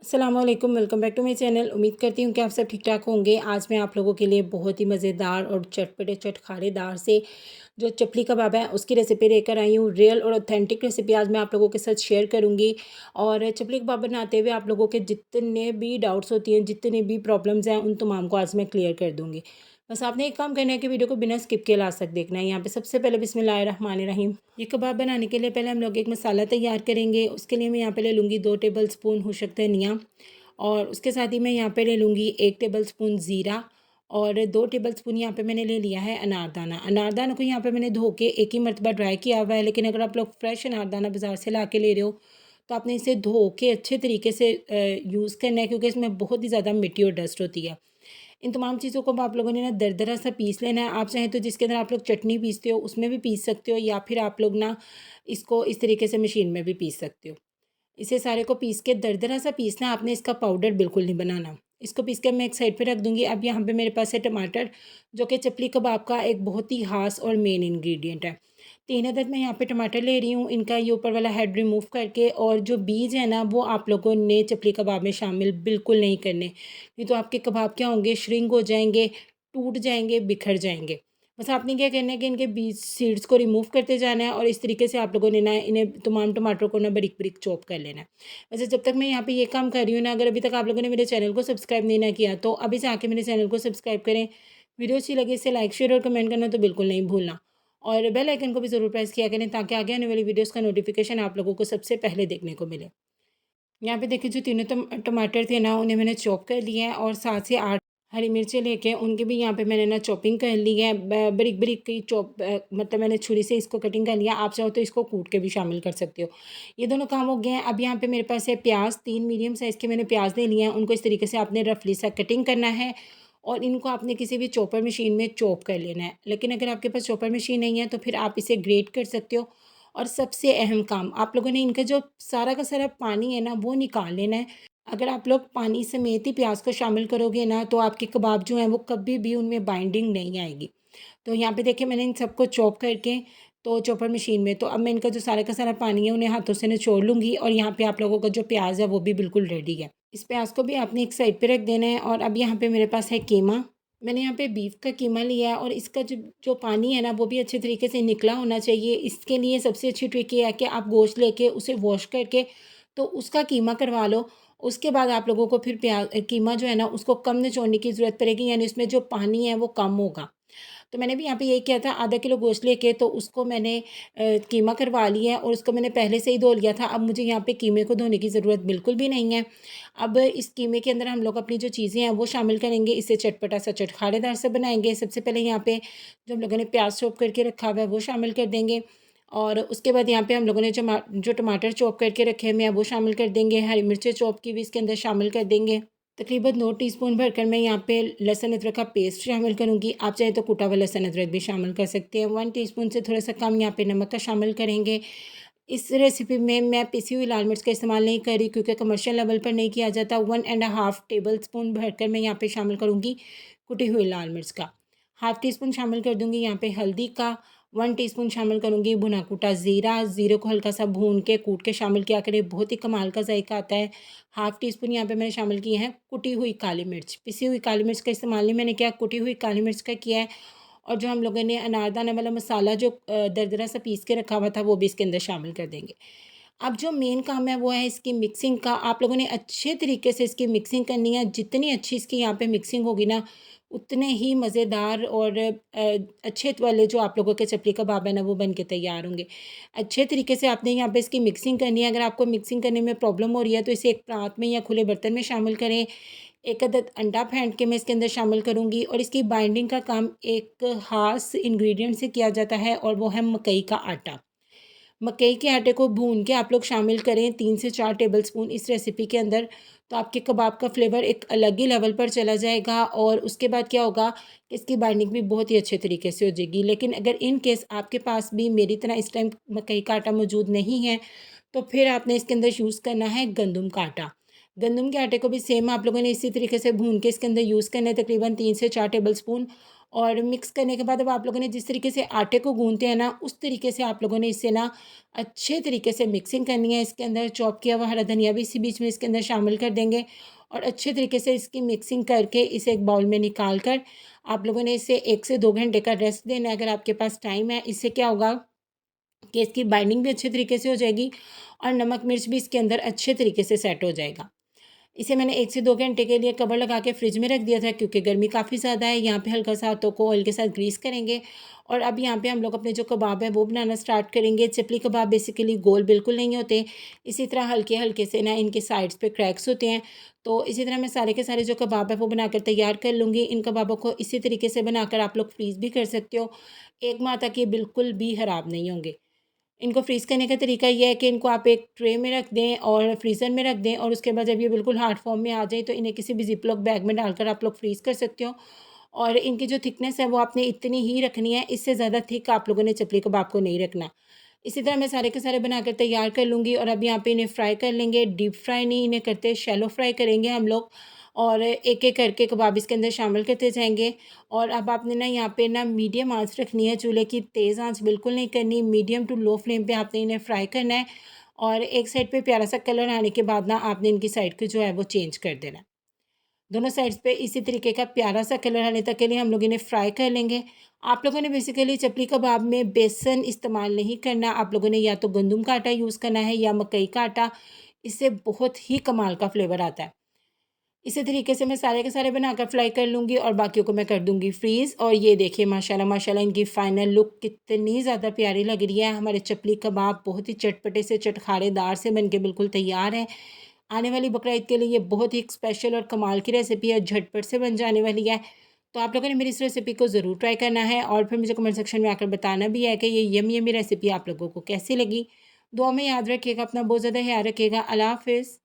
अस्सलामुअलैकुम, welcome back to my channel. उम्मीद करती हूँ कि आप सब ठीक ठाक होंगे। आज मैं आप लोगों के लिए बहुत ही मज़ेदार और चटपटे चटखारेदार से जो चपली कबाब है उसकी रेसिपी लेकर आई हूँ। रियल और ऑथेंटिक रेसिपी आज मैं आप लोगों के साथ शेयर करूँगी। और चपली कबाब बनाते हुए आप लोगों के जितने भी डाउट्स होती हैं, जितने भी प्रॉब्लम्स हैं, उन तमाम को आज मैं क्लियर कर दूँगी। बस आपने एक काम करना है कि वीडियो को बिना स्किप किए लास्ट तक देखना है। यहाँ पे सबसे पहले बिस्मिल्लाहिर्रहमानिर्रहीम। ये कबाब बनाने के लिए पहले हम लोग एक मसाला तैयार करेंगे। उसके लिए मैं यहाँ पे ले लूँगी 2 टेबल स्पून हो सकते हैं धनिया, और उसके साथ ही मैं यहाँ पे ले लूँगी 1 टेबल स्पून ज़ीरा, और 2 टेबल स्पून यहाँ पे मैंने ले लिया है अनारदाना। अनारदाना को यहाँ पे मैंने धो के एक ही मरतबा ड्राई किया हुआ है, लेकिन अगर आप लोग फ्रेश अनारदाना बाज़ार से ला के ले रहे हो तो आपने इसे धो के अच्छे तरीके से यूज़ करना है, क्योंकि इसमें बहुत ही ज़्यादा मिट्टी और डस्ट होती है। इन तमाम चीज़ों को अब आप लोगों ने ना दरदरा सा पीस लेना है। आप चाहें तो जिसके अंदर आप लोग चटनी पीसते हो उसमें भी पीस सकते हो, या फिर आप लोग ना इसको इस तरीके से मशीन में भी पीस सकते हो। इसे सारे को पीस के दरदरा सा पीसना, आपने इसका पाउडर बिल्कुल नहीं बनाना। इसको पीस के मैं एक साइड पे रख दूँगी। अब यहाँ पे मेरे पास है टमाटर, जो कि चपली कबाब का एक बहुत ही ख़ास और मेन इंग्रेडिएंट है। 3 अदद मैं यहाँ पे टमाटर ले रही हूँ। इनका ये ऊपर वाला हेड रिमूव करके, और जो बीज है ना वो आप लोगों ने चपली कबाब में शामिल बिल्कुल नहीं करने। नहीं तो आपके कबाब क्या होंगे, श्रिंक हो जाएँगे, टूट जाएँगे, बिखर जाएँगे। बस आपने क्या करना है कि इनके बीज सीड्स को रिमूव करते जाना है, और इस तरीके से आप लोगों ने ना इन्हें तमाम टमाटरों को ना बारीक-बारीक चॉप कर लेना है। वैसे जब तक मैं यहाँ पे ये काम कर रही हूँ ना, अगर अभी तक आप लोगों ने मेरे चैनल को सब्सक्राइब नहीं ना किया तो अभी से आके मेरे चैनल को सब्सक्राइब करें। वीडियो अच्छी लगे इसे लाइक, शेयर और कमेंट करना तो बिल्कुल नहीं भूलना, और बेल आइकन को भी ज़रूर प्रेस किया करें, ताकि आगे आने वाली वीडियोज़ का नोटिफिकेशन आप लोगों को सबसे पहले देखने को मिले। यहाँ पे देखिए, जो तीनों टमाटर थे ना उन्हें मैंने चॉप कर लिया है, और 7 से 8 हरी मिर्चें लेके उनकी भी यहाँ पे मैंने ना चॉपिंग कर ली है। बारीक बारीक की मतलब मैंने छुरी से इसको कटिंग कर लिया। आप चाहो तो इसको कूट के भी शामिल कर सकते हो। ये दोनों काम हो गए हैं। अब यहाँ पे मेरे पास है प्याज, 3 मीडियम साइज़ के मैंने प्याज ले लिए हैं। उनको इस तरीके से आपने रफली सा कटिंग करना है, और इनको आपने किसी भी चॉपर मशीन में चॉप कर लेना है। लेकिन अगर आपके पास चॉपर मशीन नहीं है तो फिर आप इसे ग्रेट कर सकते हो। और सबसे अहम काम, आप लोगों ने इनका जो सारा का सारा पानी है ना वो निकाल लेना है। अगर आप लोग पानी समेत ही प्याज को शामिल करोगे ना, तो आपके कबाब जो हैं वो कभी भी उनमें बाइंडिंग नहीं आएगी। तो यहाँ पे देखिए, मैंने इन सबको चॉप करके तो चॉपर मशीन में, तो अब मैं इनका जो सारा का सारा पानी है उन्हें हाथों से निचोड़ लूँगी, और यहाँ पे आप लोगों का जो प्याज है वो भी बिल्कुल रेडी है। इस प्याज को भी आपने एक साइड पे रख देना है। और अब यहाँ पे मेरे पास है कीमा। मैंने यहाँ पे बीफ का कीमा लिया है, और इसका जो जो पानी है ना वो भी अच्छे तरीके से निकला होना चाहिए। इसके लिए सबसे अच्छी ट्रिक ये है कि आप गोश्त लेके उसे वॉश करके तो उसका कीमा करवा लो। उसके बाद आप लोगों को फिर कीमा जो है ना उसको कम निचोड़ने की ज़रूरत पड़ेगी, यानी उसमें जो पानी है वो कम होगा। तो मैंने भी यहाँ पे यही किया था, आधा किलो गोश्त लेके तो उसको मैंने कीमा करवा लिया है, और उसको मैंने पहले से ही धो लिया था। अब मुझे यहाँ पे कीमे को धोने की ज़रूरत बिल्कुल भी नहीं है। अब इस कीमे के अंदर हम लोग अपनी जो चीज़ें हैं वो शामिल करेंगे, इसे चटपटा सा चटखारेदार से बनाएंगे। सबसे पहले यहाँ पे जो हम लोगों ने प्याज चॉप करके रखा हुआ है वो शामिल कर देंगे, और उसके बाद यहाँ पे हम लोगों ने जो टमाटर चॉप करके रखे हुए हैं वो शामिल कर देंगे। हरी मिर्चें चॉप की भी इसके अंदर शामिल कर देंगे। तकरीबन 2 टीस्पून भरकर मैं यहाँ पे लहसुन अदरक का पेस्ट शामिल करूँगी। आप चाहें तो कूटा हुआ लहसुन अदरक भी शामिल कर सकते हैं। 1 टीस्पून से थोड़ा सा कम यहाँ पे नमक का शामिल करेंगे। इस रेसिपी में मैं पिसी हुई लाल मिर्च का इस्तेमाल नहीं कर रही, क्योंकि कमर्शियल लेवल पर नहीं किया जाता। 1 एंड हाफ़ टेबल स्पून भरकर मैं यहाँ पे शामिल करूँगी कुटी हुई लाल मिर्च का। हाफ़ टी स्पून शामिल कर दूँगी यहाँ पे हल्दी का। 1 टीस्पून शामिल करूँगी भुना कूटा ज़ीरा। ज़ीरे को हल्का सा भून के कूट के शामिल किया करें, बहुत ही कमाल का जायका आता है। हाफ़ टी स्पून यहाँ पे मैंने शामिल किए हैं कुटी हुई काली मिर्च। पिसी हुई काली मिर्च का इस्तेमाल नहीं मैंने किया, कुटी हुई काली मिर्च का किया है। और जो हम लोगों ने अनारदाना वाला मसाला जो दरदरा सा पीस के रखा हुआ था वो भी इसके अंदर शामिल कर देंगे। अब जो मेन काम है वो है इसकी मिक्सिंग का। आप लोगों ने अच्छे तरीके से इसकी मिक्सिंग करनी है। जितनी अच्छी इसकी यहाँ पे मिक्सिंग होगी ना, उतने ही मज़ेदार और अच्छे वाले जो आप लोगों के चपली कबाब है ना वो बन के तैयार होंगे। अच्छे तरीके से आपने यहाँ पे इसकी मिक्सिंग करनी है। अगर आपको मिक्सिंग करने में प्रॉब्लम हो रही है तो इसे एक परात में या खुले बर्तन में शामिल करें। एक अदद अंडा फेंट के मैं इसके अंदर शामिल करूँगी, और इसकी बाइंडिंग का काम एक ख़ास इंग्रेडिएंट से किया जाता है, और वो है मकई का आटा। मकई के आटे को भून के आप लोग शामिल करें 3 से 4 टेबलस्पून इस रेसिपी के अंदर, तो आपके कबाब का फ्लेवर एक अलग ही लेवल पर चला जाएगा। और उसके बाद क्या होगा कि इसकी बाइंडिंग भी बहुत ही अच्छे तरीके से हो जाएगी। लेकिन अगर इन केस आपके पास भी मेरी तरह इस टाइम मकई का आटा मौजूद नहीं है, तो फिर आपने इसके अंदर यूज़ करना है गंदम का आटा। गंदम के आटे को भी सेम आप लोगों ने इसी तरीके से भून के इसके अंदर यूज़ करना है, तकरीबन 3 से 4 टेबलस्पून। और मिक्स करने के बाद अब आप लोगों ने जिस तरीके से आटे को गूँथते हैं ना, उस तरीके से आप लोगों ने इसे ना अच्छे तरीके से मिक्सिंग करनी है। इसके अंदर चॉप किया हुआ हरा धनिया भी इसी बीच में इसके अंदर शामिल कर देंगे और अच्छे तरीके से इसकी मिक्सिंग करके इसे एक बाउल में निकाल कर आप लोगों ने इसे 1 से 2 घंटे का रेस्ट देना है अगर आपके पास टाइम है। इससे क्या होगा कि इसकी बाइंडिंग भी अच्छे तरीके से हो जाएगी और नमक मिर्च भी इसके अंदर अच्छे तरीके से सेट हो जाएगा। इसे मैंने 1 से 2 घंटे के लिए कवर लगा के फ्रिज में रख दिया था क्योंकि गर्मी काफ़ी ज़्यादा है। यहाँ पे हल्का सा हाथों को ऑयल के साथ ग्रीस करेंगे और अब यहाँ पे हम लोग अपने जो कबाब है वो बनाना स्टार्ट करेंगे। चपली कबाब बेसिकली गोल बिल्कुल नहीं होते, इसी तरह हल्के-हल्के से ना इनके साइड्स पे क्रैक्स होते हैं। तो इसी तरह मैं सारे के सारे जो कबाब है वो बनाकर तैयार कर लूँगी। इन कबाबों को इसी तरीके से बनाकर आप लोग फ्रीज़ भी कर सकते हो। 1 माह तक ये बिल्कुल भी ख़राब नहीं होंगे। इनको फ्रीज़ करने का तरीका ये है कि इनको आप एक ट्रे में रख दें और फ्रीज़र में रख दें और उसके बाद जब ये बिल्कुल हार्ड फॉर्म में आ जाए तो इन्हें किसी भी ज़िप-लॉक बैग में डालकर आप लोग फ्रीज़ कर सकते हो। और इनकी जो थिकनेस है वो आपने इतनी ही रखनी है, इससे ज़्यादा थिक आप लोगों ने चपली कबाब को नहीं रखना। इसी तरह मैं सारे के सारे बनाकर तैयार कर लूँगी और अब यहाँ पे इन्हें फ्राई कर लेंगे। डीप फ्राई नहीं इन्हें करते, शैलो फ्राई करेंगे हम लोग और एक-एक करके कबाब इसके अंदर शामिल करते जाएँगे। और अब आपने ना यहाँ पे ना मीडियम आँच रखनी है, चूल्हे की तेज़ आँच बिल्कुल नहीं करनी, मीडियम टू लो फ्लेम पे आपने इन्हें फ्राई करना है और एक साइड पे प्यारा-सा कलर आने के बाद ना आपने इनकी साइड को जो है वो चेंज कर देना है। दोनों साइड्स पे इसी तरीके का प्यारा-सा कलर आने तक के लिए हम लोग इन्हें फ्राई कर लेंगे। आप लोगों ने बेसिकली चपली कबाब में बेसन इस्तेमाल नहीं करना, आप लोगों ने या तो गंदम का आटा यूज़ करना है या मकई का आटा, इससे बहुत ही कमाल का फ्लेवर आता है। इसी तरीके से मैं सारे के सारे बनाकर फ्राई कर लूँगी और बाकियों को मैं कर दूँगी फ्रीज़। और ये देखिए माशाल्लाह माशाल्लाह इनकी फ़ाइनल लुक कितनी ज़्यादा प्यारी लग रही है। हमारे चपली कबाब बहुत ही चटपटे से चटखारेदार से बन के बिल्कुल तैयार हैं। आने वाली बकरा ईद के लिए ये बहुत ही एक स्पेशल और कमाल की रेसिपी है, झटपट से बन जाने वाली है। तो आप लोगों ने मेरी इस रेसिपी को ज़रूर ट्राई करना है और फिर मुझे कमेंट सेक्शन में आकर बताना भी है कि ये यम्मी यम्मी रेसिपी आप लोगों को कैसी लगी। दुआ में याद रखिएगा, अपना बहुत ज़्यादा ख्याल रखिएगा। अल्लाह हाफ़िज़।